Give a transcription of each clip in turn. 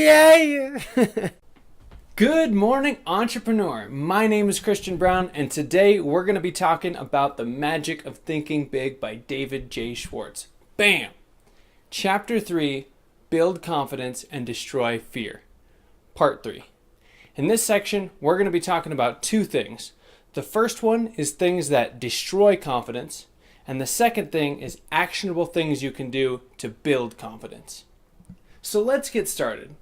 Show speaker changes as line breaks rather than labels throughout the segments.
Yay! Good morning, entrepreneur. My name is Christian Brown, and today we're going to be talking about The Magic of Thinking Big by David J. Schwartz. Bam! Chapter 3, Build Confidence and Destroy Fear. Part 3. In this section, we're going to be talking about two things. The first one is things that destroy confidence, and the second thing is actionable things you can do to build confidence. So let's get started.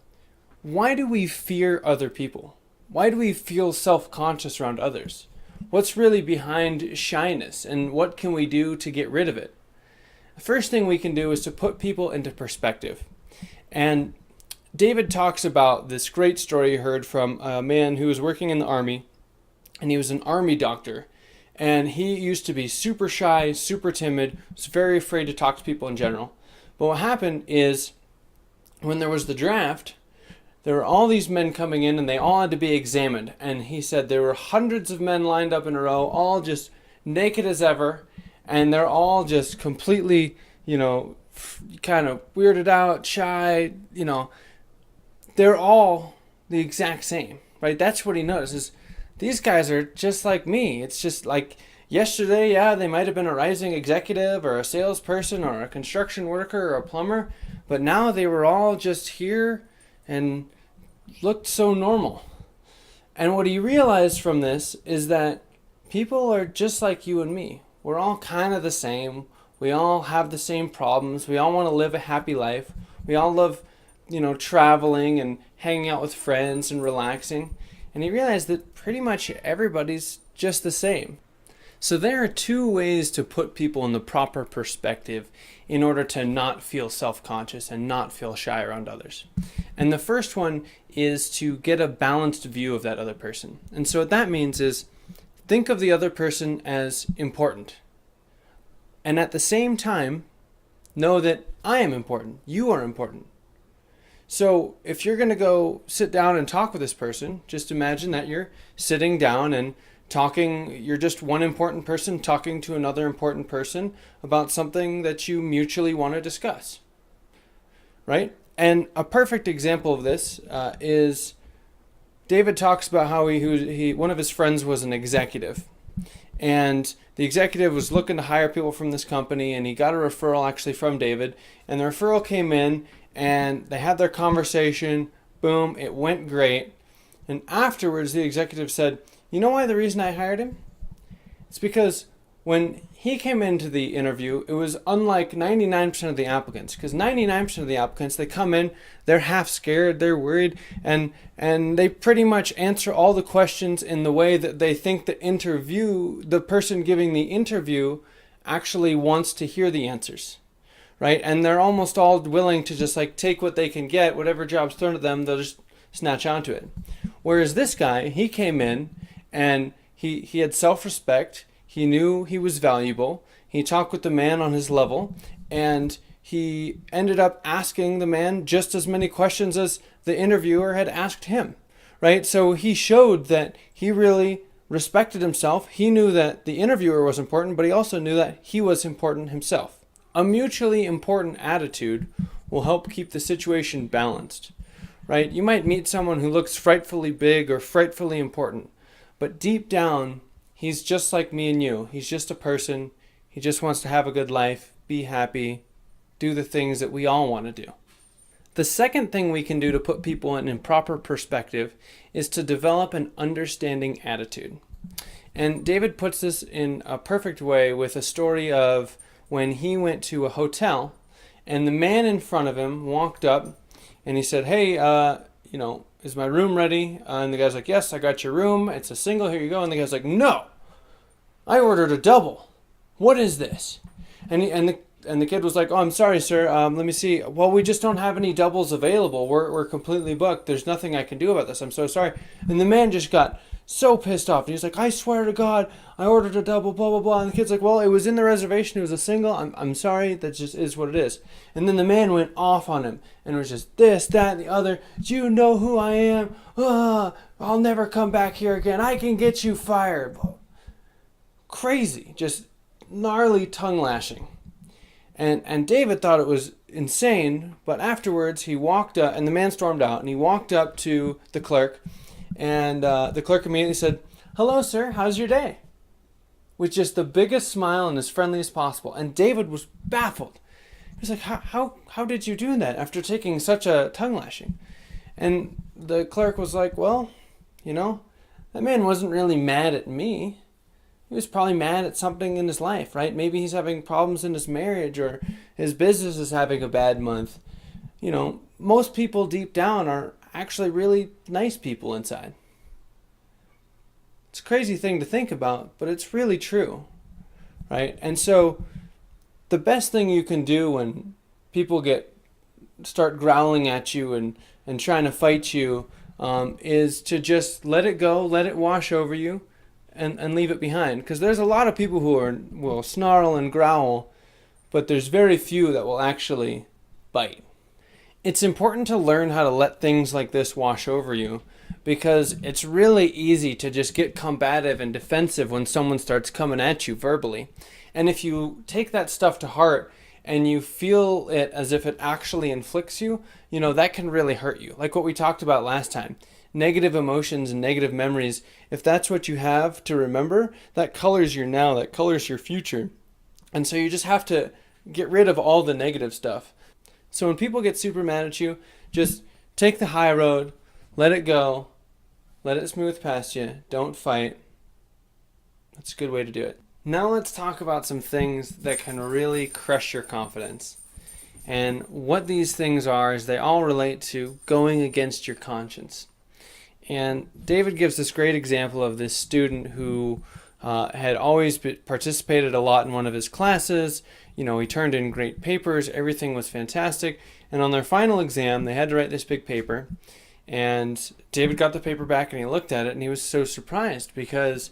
Why do we fear other people? Why do we feel self-conscious around others? What's really behind shyness, and what can we do to get rid of it? The first thing we can do is to put people into perspective. And David talks about this great story he heard from a man who was working in the army, and he was an army doctor. And he used to be super shy, super timid, was very afraid to talk to people in general. But what happened is, when there was the draft, there were all these men coming in and they all had to be examined. And he said there were hundreds of men lined up in a row, all just naked as ever. And they're all just completely, kind of weirded out, shy, They're all the exact same, right? That's what he notices. These guys are just like me. It's just like yesterday, yeah, they might have been a rising executive or a salesperson or a construction worker or a plumber. But now they were all just here and looked so normal. And what he realized from this is that people are just like you and me. We're all kind of the same. We all have the same problems. We all want to live a happy life. We all love, traveling and hanging out with friends and relaxing. And he realized that pretty much everybody's just the same. So there are two ways to put people in the proper perspective in order to not feel self-conscious and not feel shy around others. And the first one is to get a balanced view of that other person. And so what that means is think of the other person as important. And at the same time, know that I am important. You are important. So if you're going to go sit down and talk with this person, just imagine that you're sitting down and you're just one important person talking to another important person about something that you mutually want to discuss, right? And a perfect example of this is David talks about how one of his friends was an executive, and the executive was looking to hire people from this company, and he got a referral actually from David, and the referral came in, and they had their conversation. Boom, it went great. And afterwards, the executive said, "You know why the reason I hired him? It's because when he came into the interview, it was unlike 99% of the applicants. Because 99% of the applicants, they come in, they're half scared, they're worried, and they pretty much answer all the questions in the way that they think the person giving the interview actually wants to hear the answers, right? And they're almost all willing to just take what they can get, whatever job's thrown at them, they'll just snatch onto it. Whereas this guy, he came in, and he had self-respect. He knew he was valuable. He talked with the man on his level, and he ended up asking the man just as many questions as the interviewer had asked him, right? So he showed that he really respected himself. He knew that the interviewer was important, but he also knew that he was important himself. A mutually important attitude will help keep the situation balanced, right? You might meet someone who looks frightfully big or frightfully important, but deep down, he's just like me and you. He's just a person. He just wants to have a good life, be happy, do the things that we all want to do. The second thing we can do to put people in proper perspective is to develop an understanding attitude. And David puts this in a perfect way with a story of when he went to a hotel, and the man in front of him walked up, and he said, "Hey, is my room ready?" And the guy's like, "Yes, I got your room. It's a single. Here you go." And the guy's like, "No, I ordered a double. What is this?" And the kid was like, "Oh, I'm sorry, sir. Let me see. Well, we just don't have any doubles available. We're completely booked. There's nothing I can do about this. I'm so sorry." And the man just got so pissed off. And he's like, "I swear to God, I ordered a double, blah, blah, blah." And the kid's like, "Well, it was in the reservation. It was a single. I'm sorry. That just is what it is." And then the man went off on him. And it was just this, that, and the other. "Do you know who I am? I'll never come back here again. I can get you fired." Crazy. Just gnarly tongue lashing. And David thought it insane, but afterwards he walked up, and the man stormed out, and he walked up to the clerk, and the clerk immediately said, "Hello, sir, how's your day?" With just the biggest smile and as friendly as possible. And David was baffled. He was like, how did you do that after taking such a tongue lashing? And the clerk was like, well, that man wasn't really mad at me. He was probably mad at something in his life, right? Maybe he's having problems in his marriage, or his business is having a bad month. Most people deep down are actually really nice people inside. It's a crazy thing to think about, but it's really true, right? And so the best thing you can do when people start growling at you and trying to fight you is to just let it go, let it wash over you, and leave it behind. Because there's a lot of people who will snarl and growl, but there's very few that will actually bite. It's important to learn how to let things like this wash over you, because it's really easy to just get combative and defensive when someone starts coming at you verbally. And if you take that stuff to heart and you feel it as if it actually inflicts you, that can really hurt you. Like what we talked about last time. Negative emotions and negative memories, if that's what you have to remember, that colors your now, that colors your future. And so you just have to get rid of all the negative stuff. So when people get super mad at you, just take the high road, let it go, let it smooth past you, don't fight. That's a good way to do it. Now let's talk about some things that can really crush your confidence. And what these things are is they all relate to going against your conscience. And David gives this great example of this student who had always participated a lot in one of his classes. He turned in great papers, everything was fantastic. And on their final exam, they had to write this big paper. And David got the paper back and he looked at it and he was so surprised because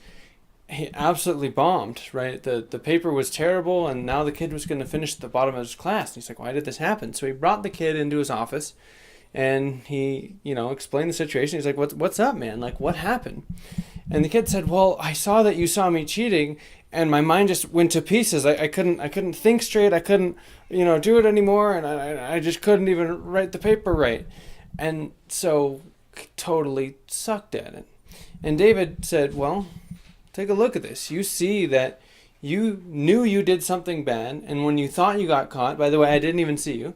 he absolutely bombed, right? The paper was terrible, and now the kid was going to finish at the bottom of his class. And he's like, why did this happen? So he brought the kid into his office and he, explained the situation. He's like, what's up, man? Like, what happened? And the kid said, well, I saw that you saw me cheating and my mind just went to pieces. I couldn't think straight. I couldn't, do it anymore. And I just couldn't even write the paper right. And so totally sucked at it. And David said, well, take a look at this. You see that you knew you did something bad. And when you thought you got caught, by the way, I didn't even see you.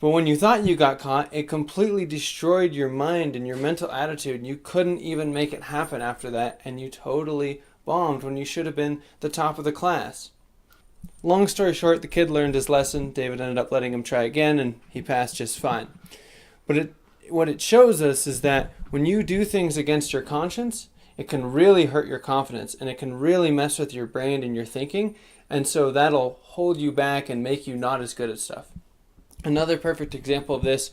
But when you thought you got caught, it completely destroyed your mind and your mental attitude. You couldn't even make it happen after that. And you totally bombed when you should have been the top of the class. Long story short, the kid learned his lesson. David ended up letting him try again, and he passed just fine. But what it shows us is that when you do things against your conscience, it can really hurt your confidence, and it can really mess with your brain and your thinking. And so that'll hold you back and make you not as good at stuff. Another perfect example of this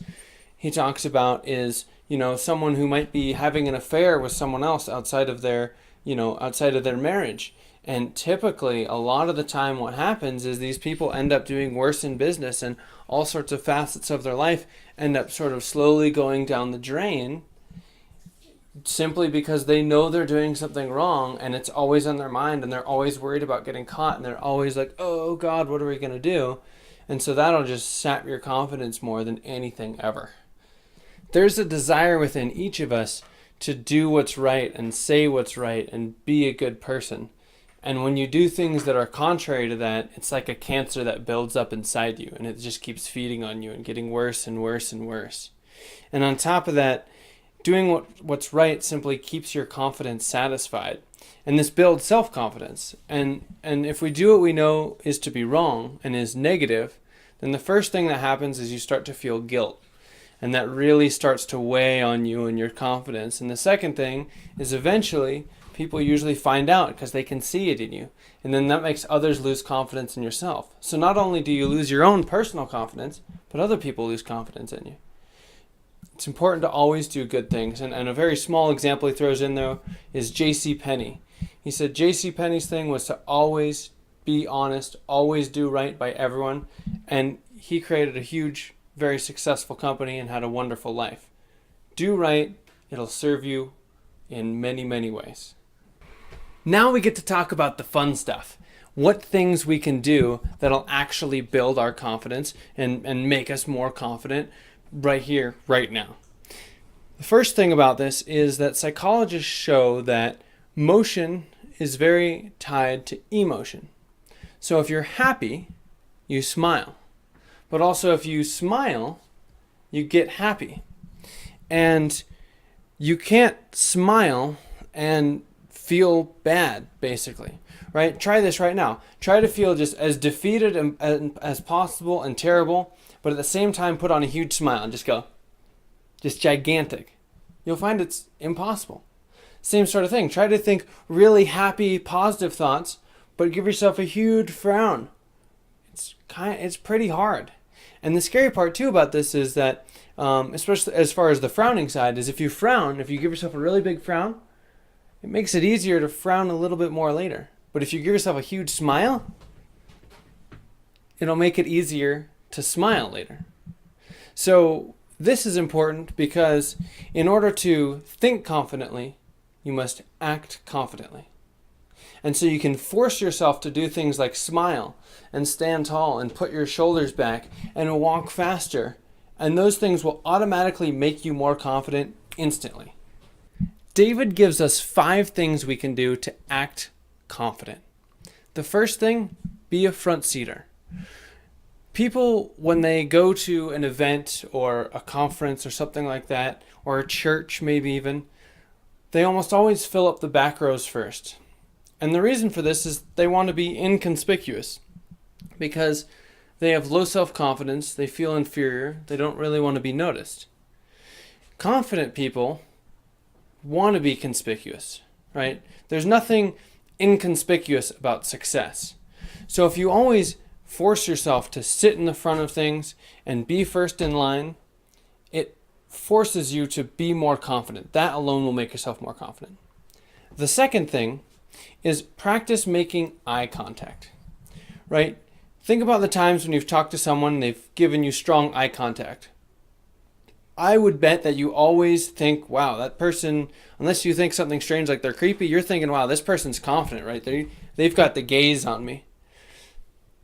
he talks about is, someone who might be having an affair with someone else outside of their marriage. And typically, a lot of the time what happens is these people end up doing worse in business, and all sorts of facets of their life end up sort of slowly going down the drain simply because they know they're doing something wrong and it's always on their mind, and they're always worried about getting caught, and they're always like, oh God, what are we going to do? And so that'll just sap your confidence more than anything ever. There's a desire within each of us to do what's right and say what's right and be a good person. And when you do things that are contrary to that, it's like a cancer that builds up inside you, and it just keeps feeding on you and getting worse and worse and worse. And on top of that, doing what's right simply keeps your confidence satisfied. And this builds self-confidence. And if we do what we know is to be wrong and is negative, then the first thing that happens is you start to feel guilt. And that really starts to weigh on you and your confidence. And the second thing is eventually people usually find out because they can see it in you. And then that makes others lose confidence in yourself. So not only do you lose your own personal confidence, but other people lose confidence in you. It's important to always do good things. And a very small example he throws in there is J.C. Penney. He said J.C. Penney's thing was to always be honest, always do right by everyone. And he created a huge, very successful company and had a wonderful life. Do right, it'll serve you in many, many ways. Now we get to talk about the fun stuff. what things we can do that'll actually build our confidence and make us more confident right here, right now. The first thing about this is that psychologists show that motion is very tied to emotion. So if you're happy, you smile. But also if you smile, you get happy. And you can't smile and feel bad, basically. Right? Try this right now. Try to feel just as defeated as possible and terrible, but at the same time put on a huge smile and just go, just gigantic. You'll find it's impossible. Same sort of thing. Try to think really happy, positive thoughts, but give yourself a huge frown. It's pretty hard. And the scary part too about this is that, especially as far as the frowning side, is if you frown, if you give yourself a really big frown, it makes it easier to frown a little bit more later. But if you give yourself a huge smile, it'll make it easier to smile later. So this is important because in order to think confidently, you must act confidently. And so you can force yourself to do things like smile and stand tall and put your shoulders back and walk faster. And those things will automatically make you more confident instantly. David gives us 5 things we can do to act confident. The first thing, be a front seater. People, when they go to an event or a conference or something like that, or a church maybe even, they almost always fill up the back rows first. And the reason for this is they want to be inconspicuous because they have low self-confidence, they feel inferior, they don't really want to be noticed. Confident people want to be conspicuous, right? There's nothing inconspicuous about success. So if you always force yourself to sit in the front of things and be first in line, it forces you to be more confident. That alone will make yourself more confident. The second thing is practice making eye contact, right? Think about the times when you've talked to someone and they've given you strong eye contact. I would bet that you always think, wow, that person, unless you think something strange like they're creepy, you're thinking, wow, this person's confident, right? They've got the gaze on me.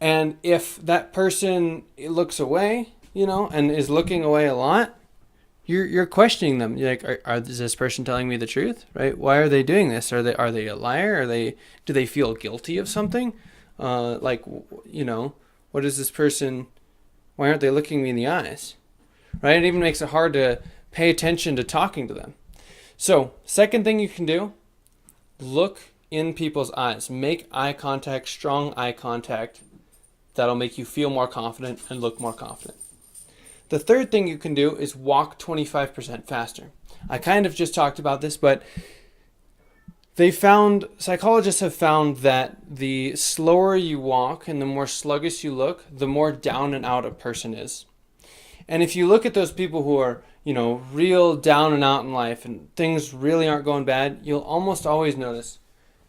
And if that person looks away, and is looking away a lot, you're questioning them. You're like, is this person telling me the truth, right? Why are they doing this? Are they a liar? Do they feel guilty of something? What is this person? Why aren't they looking me in the eyes? Right? It even makes it hard to pay attention to talking to them. So, second thing you can do, look in people's eyes. Make eye contact, strong eye contact. That'll make you feel more confident and look more confident. The third thing you can do is walk 25% faster. I kind of just talked about this, but psychologists have found that the slower you walk and the more sluggish you look, the more down and out a person is. And if you look at those people who are, real down and out in life and things really aren't going bad, you'll almost always notice,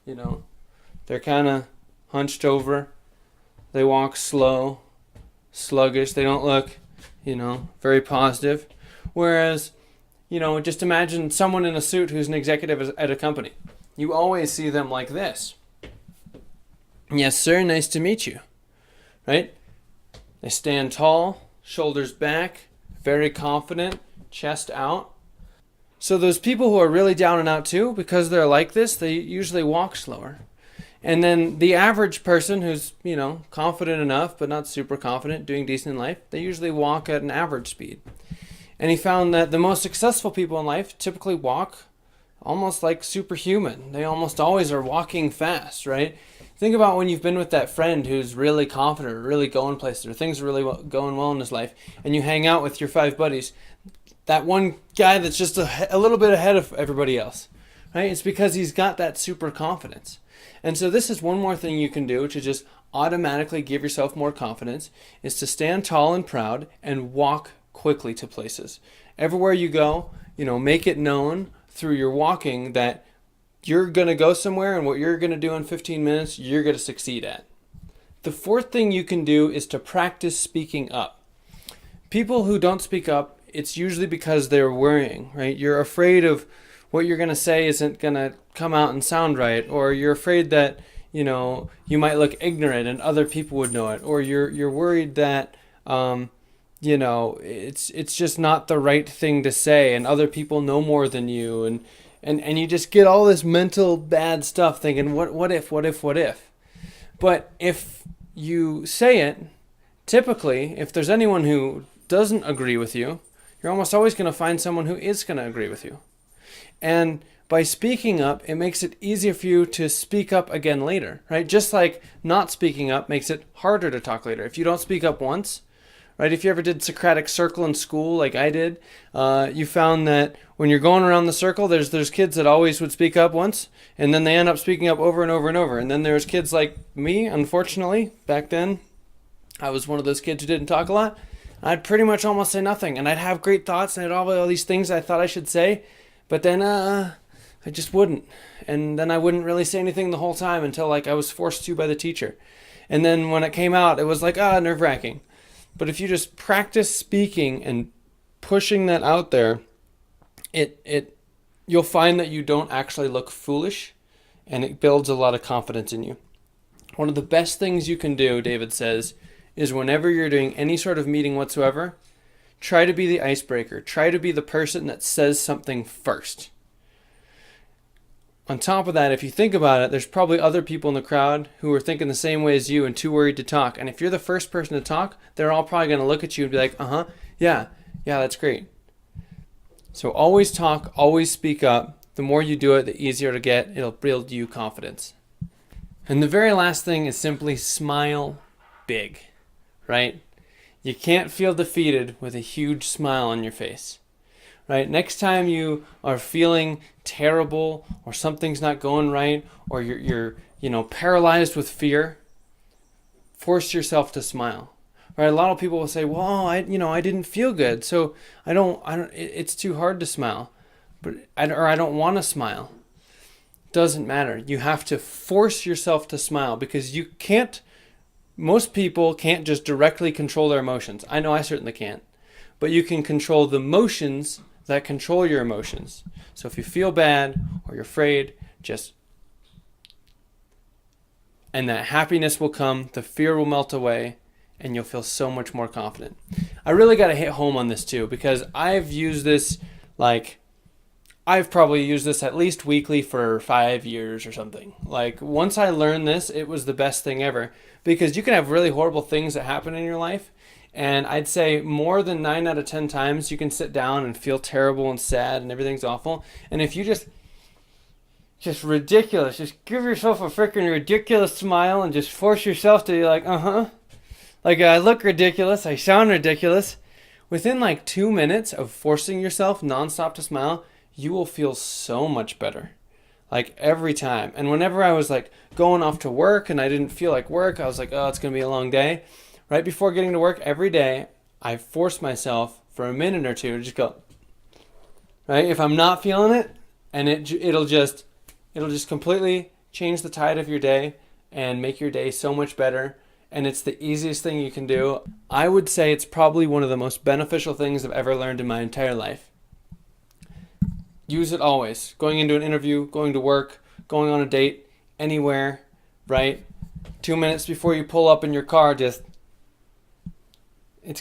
they're kind of hunched over. They walk slow, sluggish. They don't look, very positive. Whereas, just imagine someone in a suit who's an executive at a company. You always see them like this. Yes, sir, nice to meet you. Right? They stand tall, shoulders back, very confident, chest out. So those people who are really down and out too, because they're like this, they usually walk slower. And then the average person who's, confident enough, but not super confident, doing decent in life, they usually walk at an average speed. And he found that the most successful people in life typically walk almost like superhuman. They almost always are walking fast, right? Think about when you've been with that friend who's really confident, or really going places, or things are really going well in his life, and you hang out with your 5 buddies. That one guy that's just a little bit ahead of everybody else, right? It's because he's got that super confidence. And so this is one more thing you can do to just automatically give yourself more confidence, is to stand tall and proud and walk quickly to places. Everywhere you go, make it known through your walking that you're going to go somewhere and what you're going to do in 15 minutes, you're going to succeed at. The fourth thing you can do is to practice speaking up. People who don't speak up, it's usually because they're worrying, right? You're afraid of what you're going to say isn't going to come out and sound right, or you're afraid that, you might look ignorant and other people would know it, or you're worried that it's just not the right thing to say and other people know more than you, and you just get all this mental bad stuff thinking what if. But if you say it, typically if there's anyone who doesn't agree with you, you're almost always going to find someone who is going to agree with you. And by speaking up, it makes it easier for you to speak up again later, right? Just like not speaking up makes it harder to talk later. If you don't speak up once, right? If you ever did Socratic Circle in school, like I did, you found that when you're going around the circle, there's kids that always would speak up once, and then they end up speaking up over and over and over. And then there's kids like me, unfortunately, back then. I was one of those kids who didn't talk a lot. I'd pretty much almost say nothing, and I'd have great thoughts, and I'd have all these things I thought I should say, but then I just wouldn't. And then I wouldn't really say anything the whole time until like I was forced to by the teacher. And then when it came out, it was like, nerve-wracking. But if you just practice speaking and pushing that out there, you'll find that you don't actually look foolish, and it builds a lot of confidence in you. One of the best things you can do, David says, is whenever you're doing any sort of meeting whatsoever, try to be the icebreaker. Try to be the person that says something first. On top of that, if you think about it, there's probably other people in the crowd who are thinking the same way as you and too worried to talk. And if you're the first person to talk, they're all probably going to look at you and be like, yeah, that's great. So always talk, always speak up. The more you do it, the easier to get. It'll build you confidence. And the very last thing is simply smile big, right? You can't feel defeated with a huge smile on your face, right? Next time you are feeling terrible or something's not going right or you're paralyzed with fear, force yourself to smile. Right? A lot of people will say, "Well, I didn't feel good, so I don't. It's too hard to smile, I don't want to smile." Doesn't matter. You have to force yourself to smile because you can't. Most people can't just directly control their emotions. I know I certainly can't, but you can control the motions that control your emotions. So if you feel bad or you're afraid, and that happiness will come, the fear will melt away, and you'll feel so much more confident. I really got to hit home on this too, because I've used this, I've probably used this at least weekly for 5 years or something. Like once I learned this, it was the best thing ever, because you can have really horrible things that happen in your life. And I'd say more than 9 out of 10 times you can sit down and feel terrible and sad and everything's awful. And if you just ridiculous, just give yourself a freaking ridiculous smile and just force yourself to be like, like I look ridiculous, I sound ridiculous. Within 2 minutes of forcing yourself nonstop to smile, you will feel so much better. Every time. And whenever I was going off to work and I didn't feel like work, I was like, oh, it's going to be a long day. Right before getting to work every day, I force myself for a minute or two to just go, right? If I'm not feeling it, and it'll just completely change the tide of your day and make your day so much better. And it's the easiest thing you can do. I would say it's probably one of the most beneficial things I've ever learned in my entire life. Use it always. Going into an interview, going to work, going on a date, anywhere, right? 2 minutes before you pull up in your car, it's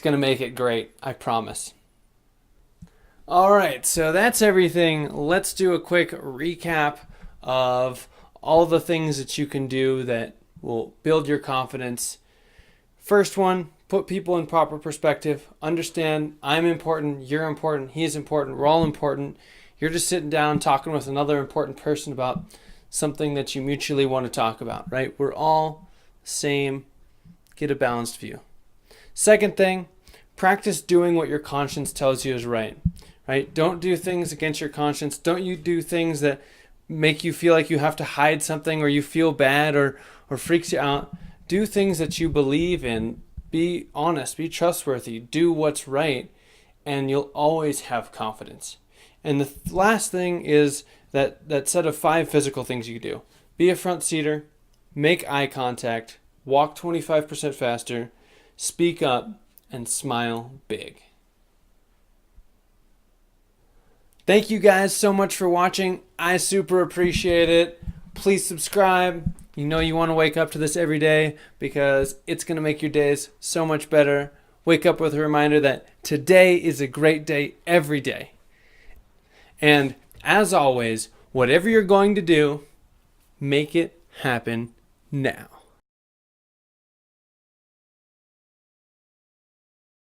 going to make it great. I promise. All right, so that's everything. Let's do a quick recap of all the things that you can do that will build your confidence. First one, put people in proper perspective. Understand I'm important, you're important, he's important, we're all important. You're just sitting down talking with another important person about something that you mutually want to talk about, right? We're all the same. Get a balanced view. Second thing, practice doing what your conscience tells you is right? Don't do things against your conscience. Don't you do things that make you feel like you have to hide something or you feel bad or freaks you out. Do things that you believe in. Be honest, be trustworthy, do what's right, and you'll always have confidence. And the last thing is that set of 5 physical things you can do. Be a front seater, make eye contact, walk 25% faster, speak up, and smile big. Thank you guys so much for watching. I super appreciate it. Please subscribe, You know you want to wake up to this every day because it's going to make your days so much better. Wake up with a reminder that today is a great day every day. And as always, whatever you're going to do, make it happen now.